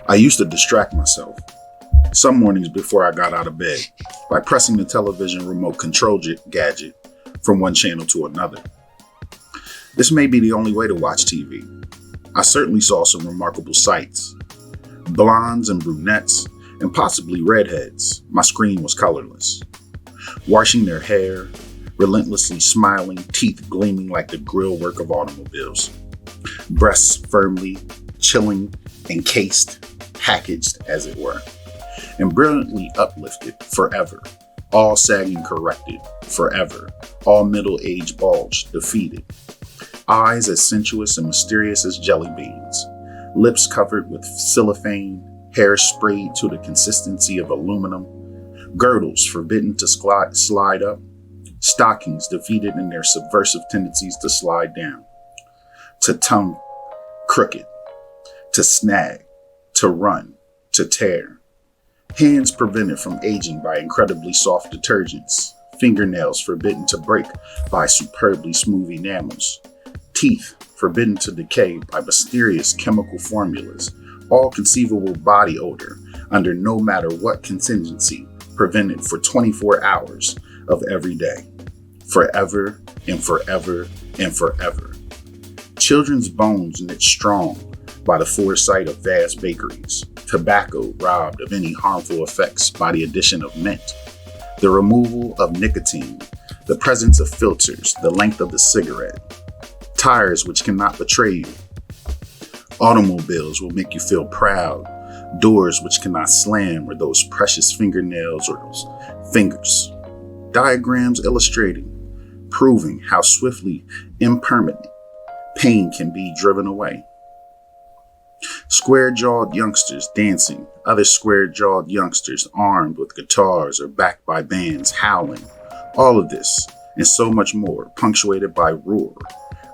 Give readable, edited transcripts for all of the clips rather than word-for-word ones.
I used to distract myself, some mornings before I got out of bed, by pressing the television remote control gadget from one channel to another. This may be the only way to watch TV. I certainly saw some remarkable sights. Blondes and brunettes, and possibly redheads. My screen was colorless. Washing their hair, relentlessly smiling, teeth gleaming like the grill work of automobiles. Breasts firmly, chilling, encased, packaged as it were, and brilliantly uplifted forever, all sagging corrected forever, all middle-aged bulged, defeated. Eyes as sensuous and mysterious as jelly beans, lips covered with cellophane, hair sprayed to the consistency of aluminum, girdles forbidden to slide up, stockings defeated in their subversive tendencies to slide down, to tongue crooked, to snag, to run, to tear, hands prevented from aging by incredibly soft detergents, fingernails forbidden to break by superbly smooth enamels, teeth forbidden to decay by mysterious chemical formulas, all conceivable body odor under no matter what contingency prevented for 24 hours of every day, forever and forever and forever. Children's bones knit strong by the foresight of vast bakeries, tobacco robbed of any harmful effects by the addition of mint, the removal of nicotine, the presence of filters, the length of the cigarette, tires which cannot betray you. Automobiles will make you feel proud, doors which cannot slam, or those precious fingernails or those fingers. Diagrams illustrating, proving how swiftly impermanent pain can be driven away. Square-jawed youngsters dancing, other square-jawed youngsters armed with guitars or backed by bands howling. All of this and so much more, punctuated by roar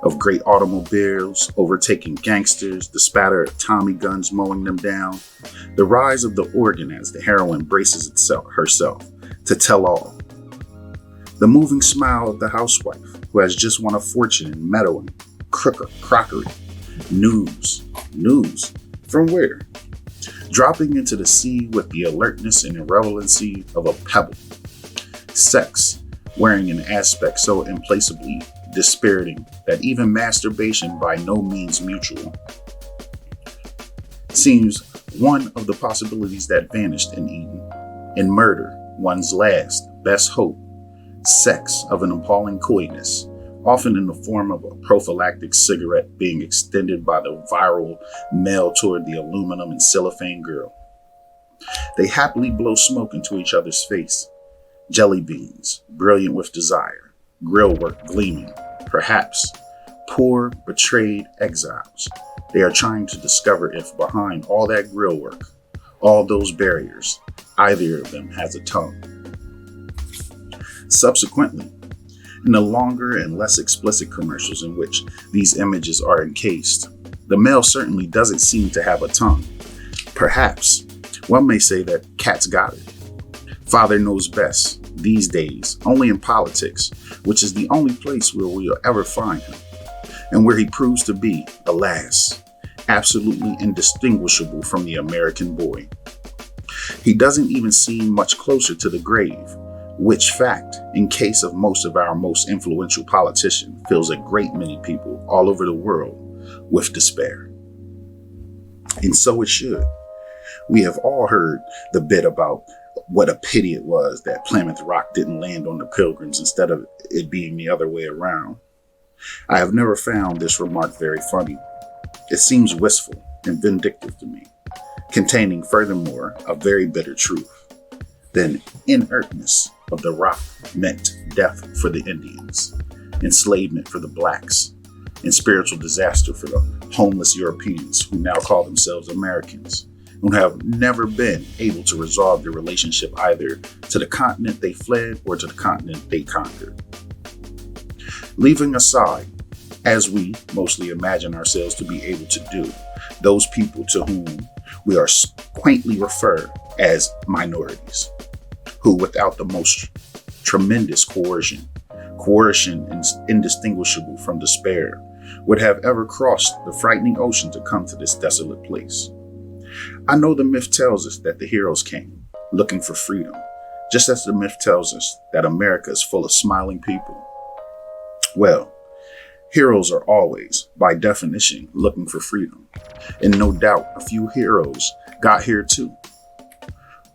of great automobiles overtaking gangsters, the spatter of Tommy guns mowing them down, the rise of the organ as the heroine braces herself to tell all, the moving smile of the housewife who has just won a fortune in meddling, crockery, news, from where? Dropping into the sea with the alertness and irrelevancy of a pebble. Sex, wearing an aspect so implacably dispiriting that even masturbation, by no means mutual, seems one of the possibilities that vanished in Eden. In murder, one's last, best hope, sex of an appalling coyness, often in the form of a prophylactic cigarette being extended by the viral male toward the aluminum and cellophane girl. They happily blow smoke into each other's face. Jelly beans, brilliant with desire, grill work gleaming, perhaps poor, betrayed exiles. They are trying to discover if behind all that grill work, all those barriers, either of them has a tongue. Subsequently, in the longer and less explicit commercials in which these images are encased, the male certainly doesn't seem to have a tongue. Perhaps one may say that cat's got it. Father knows best these days, only in politics, which is the only place where we'll ever find him, and where he proves to be, alas, absolutely indistinguishable from the American boy. He doesn't even seem much closer to the grave, which fact, in case of most of our most influential politicians, fills a great many people all over the world with despair. And so it should. We have all heard the bit about what a pity it was that Plymouth Rock didn't land on the Pilgrims instead of it being the other way around. I have never found this remark very funny. It seems wistful and vindictive to me, containing furthermore a very bitter truth. The inertness of the rock meant death for the Indians, enslavement for the blacks, and spiritual disaster for the homeless Europeans who now call themselves Americans, who have never been able to resolve their relationship either to the continent they fled or to the continent they conquered. Leaving aside, as we mostly imagine ourselves to be able to do, those people to whom we are quaintly referred as minorities, who without the most tremendous coercion indistinguishable from despair, would have ever crossed the frightening ocean to come to this desolate place. I know the myth tells us that the heroes came looking for freedom, just as the myth tells us that America is full of smiling people. Well, heroes are always, by definition, looking for freedom. And no doubt a few heroes got here too.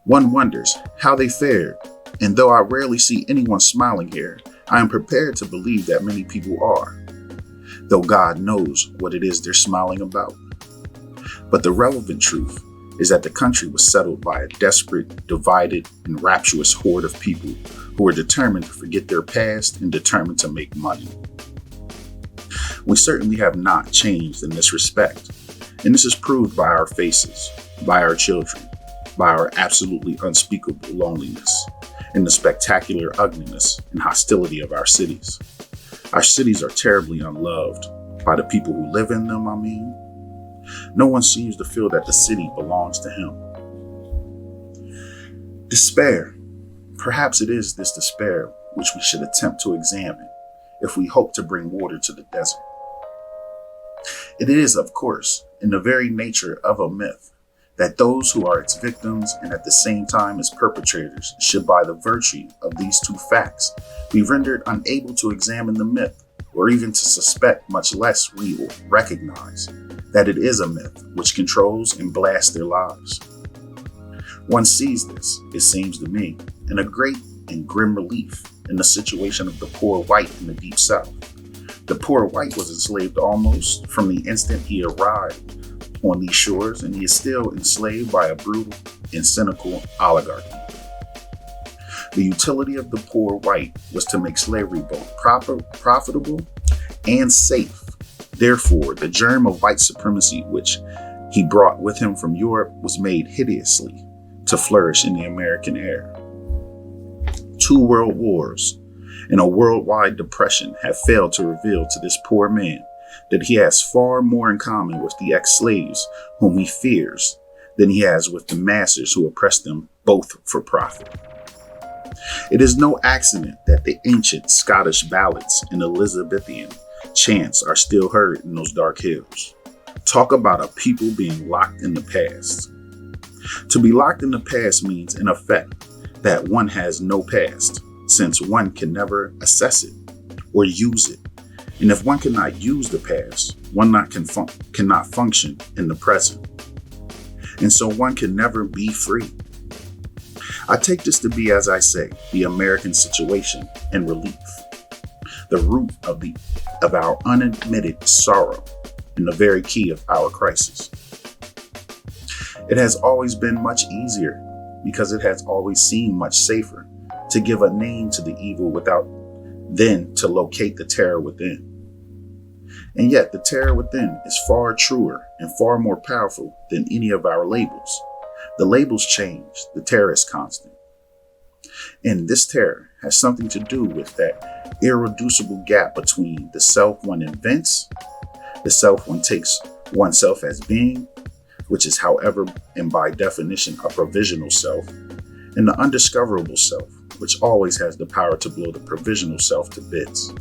One wonders how they fared, and though I rarely see anyone smiling here, I am prepared to believe that many people are, though God knows what it is they're smiling about. But the relevant truth is that the country was settled by a desperate, divided, and rapturous horde of people who were determined to forget their past and determined to make money. We certainly have not changed in this respect, and this is proved by our faces, by our children, by our absolutely unspeakable loneliness, and the spectacular ugliness and hostility of our cities. Our cities are terribly unloved by the people who live in them, No one seems to feel that the city belongs to him. Despair. Perhaps it is this despair which we should attempt to examine if we hope to bring water to the desert. It is, of course, in the very nature of a myth that those who are its victims and at the same time its perpetrators should, by the virtue of these two facts, be rendered unable to examine the myth or even to suspect, much less read or recognize, that it is a myth which controls and blasts their lives. One sees this, it seems to me, in a great and grim relief in the situation of the poor white in the Deep South. The poor white was enslaved almost from the instant he arrived on these shores, and he is still enslaved by a brutal and cynical oligarchy. The utility of the poor white was to make slavery both profitable and safe. Therefore, the germ of white supremacy which he brought with him from Europe was made hideously to flourish in the American era. 2 world wars and a worldwide depression have failed to reveal to this poor man that he has far more in common with the ex-slaves whom he fears than he has with the masters who oppress them both for profit. It is no accident that the ancient Scottish ballads and Elizabethan chants are still heard in those dark hills. Talk about a people being locked in the past. To be locked in the past means, in effect, that one has no past, since one can never assess it or use it. And if one cannot use the past, one cannot function in the present. And so one can never be free. I take this to be, as I say, the American situation and relief, the root of our unadmitted sorrow and the very key of our crisis. It has always been much easier because it has always seemed much safer to give a name to the evil without then to locate the terror within. And yet the terror within is far truer and far more powerful than any of our labels. The labels change, the terror is constant. And this terror has something to do with that irreducible gap between the self one invents, the self one takes oneself as being, which is, however, and by definition, a provisional self, and the undiscoverable self, which always has the power to blow the provisional self to bits.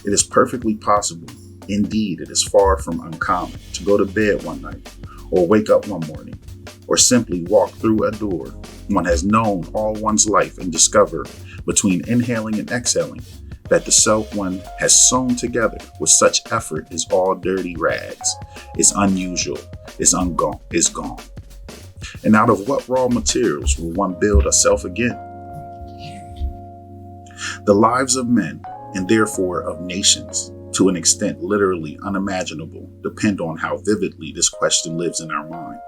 It is perfectly possible, indeed it is far from uncommon, to go to bed one night, or wake up one morning, or simply walk through a door one has known all one's life and discover, between inhaling and exhaling, that the self one has sewn together with such effort is all dirty rags, is unusual, is gone. And out of what raw materials will one build a self again? The lives of men, and therefore of nations, to an extent literally unimaginable, depend on how vividly this question lives in our mind.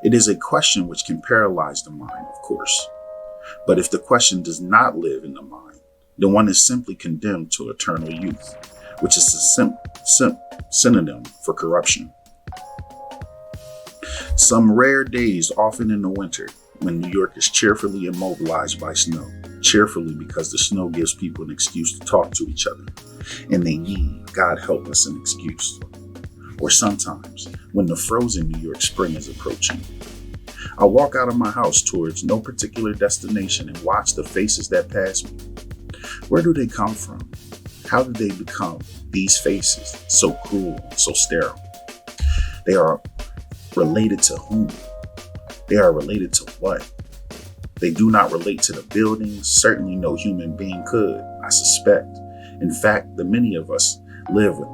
It is a question which can paralyze the mind, of course. But if the question does not live in the mind, then one is simply condemned to eternal youth, which is a synonym for corruption. Some rare days, often in the winter, when New York is cheerfully immobilized by snow, cheerfully because the snow gives people an excuse to talk to each other, and they need, God help us, an excuse. Or sometimes, when the frozen New York spring is approaching, I walk out of my house towards no particular destination and watch the faces that pass me. Where do they come from? How did they become these faces, so cruel, so sterile? They are Related to whom? They are related to what? They do not relate to the buildings. Certainly no human being could, I suspect. In fact, the many of us live with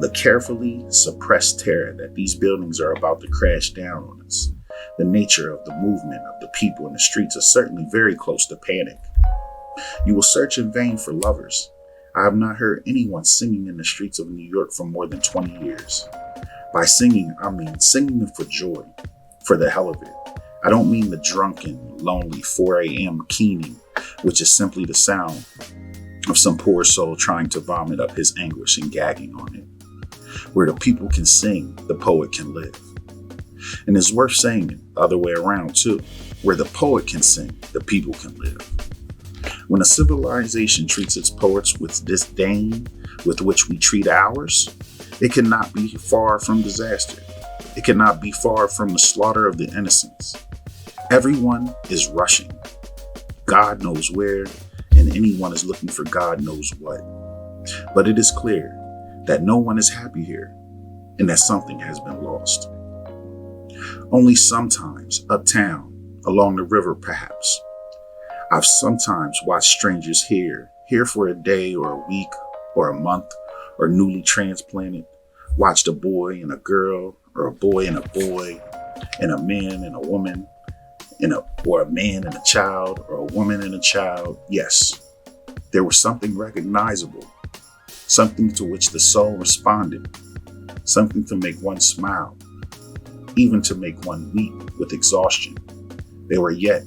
the carefully suppressed terror that these buildings are about to crash down on us. The nature of the movement of the people in the streets is certainly very close to panic. You will search in vain for lovers. I have not heard anyone singing in the streets of New York for more than 20 years. By singing, I mean singing for joy, for the hell of it. I don't mean the drunken, lonely 4 a.m. keening, which is simply the sound of some poor soul trying to vomit up his anguish and gagging on it. Where the people can sing, the poet can live. And it's worth saying it the other way around too. Where the poet can sing, the people can live. When a civilization treats its poets with disdain with which we treat ours, it cannot be far from disaster. It cannot be far from the slaughter of the innocents. Everyone is rushing, God knows where, and anyone is looking for God knows what. But it is clear that no one is happy here, and that something has been lost. Only sometimes, uptown, along the river perhaps, I've sometimes watched strangers here for a day or a week or a month, or newly transplanted, watched a boy and a girl, or a boy and a boy, and a man and a woman, or a man and a child, or a woman and a child. Yes, there was something recognizable, something to which the soul responded, something to make one smile, even to make one weep with exhaustion. They were yet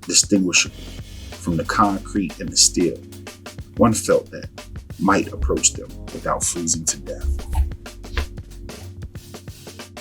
distinguishable from the concrete and the steel. One felt that might approach them without freezing to death.